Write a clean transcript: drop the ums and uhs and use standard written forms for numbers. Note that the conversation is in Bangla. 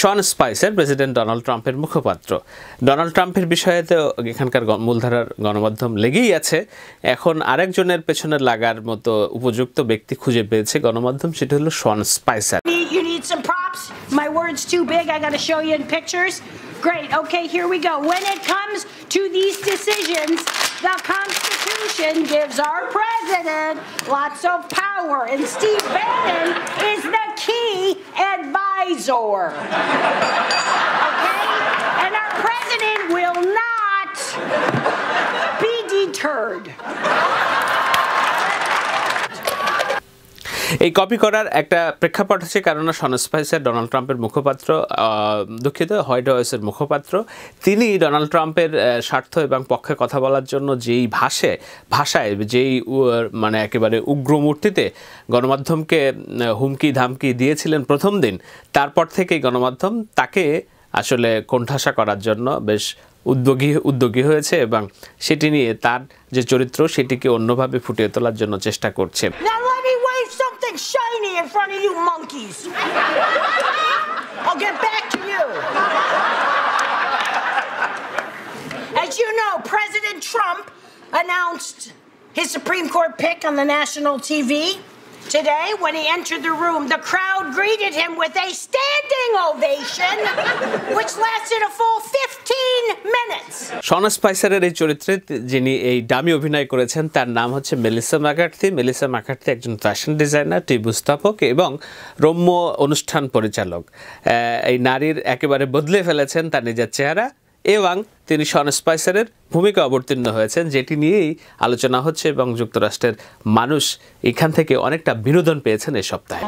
শন স্পাইসার প্রেসিডেন্ট ডোনাল্ড ট্রাম্পের মুখপাত্র। ডোনাল্ড ট্রাম্পের বিষয়ে তো এখানকার মূলধারার গণমাধ্যম লেগেই আছে। এখন আরেকজনের পেছনে লাগার মতো উপযুক্ত ব্যক্তি খুঁজে পেয়েছে গণমাধ্যম, সেটা হলো শন স্পাইসার। You need some props? My word's too big. I got to show you in pictures. Great. Okay, here we go. When it comes to these decisions, the Constitution gives our president lots of power, and Steve Bannon is the key advisor. Okay? And our president will not be deterred. এই কপি করার একটা প্রেক্ষাপট আছে, কারণ শন স্পাইসার ডোনাল্ড ট্রাম্পের মুখপাত্র, দুঃখিত, হোয়াইট হাউসের মুখপাত্র। তিনি ডোনাল্ড ট্রাম্পের স্বার্থ এবং পক্ষে কথা বলার জন্য যেই ভাষায় যেই মানে একেবারে উগ্রমূর্তিতে গণমাধ্যমকে হুমকি ধামকি দিয়েছিলেন প্রথম দিন, তারপর থেকেই গণমাধ্যম তাকে আসলে কোণঠাসা করার জন্য বেশ উদ্যোগী হয়েছে এবং সেটি নিয়ে তার যে চরিত্র সেটিকে অন্যভাবে ফুটিয়ে তোলার জন্য চেষ্টা করছে। Something shiny in front of you monkeys. I'll get back to you. As you know, President Trump announced his Supreme Court pick on the national TV. Today, when he entered the room, the crowd greeted him with a standing ovation, which lasted a full 15 minutes. শন স্পাইসারের এই চরিত্রে যিনি এই ডামি অভিনয় করেছেন তার নাম হচ্ছে মেলিসা ম্যাকার্থি। মেলিসা ম্যাকার্থি একজন ফ্যাশন ডিজাইনার, টিভি স্থাপক এবং রম্য অনুষ্ঠান পরিচালক। এই নারীর একেবারে বদলে ফেলেছেন তার নিজের চেহারা এবং তিনি শন স্পাইসারের ভূমিকা অবতীর্ণ হয়েছেন, যেটি নিয়েই আলোচনা হচ্ছে এবং যুক্তরাষ্ট্রের মানুষ এখান থেকে অনেকটা বিনোদন পেয়েছেন এই সপ্তাহে।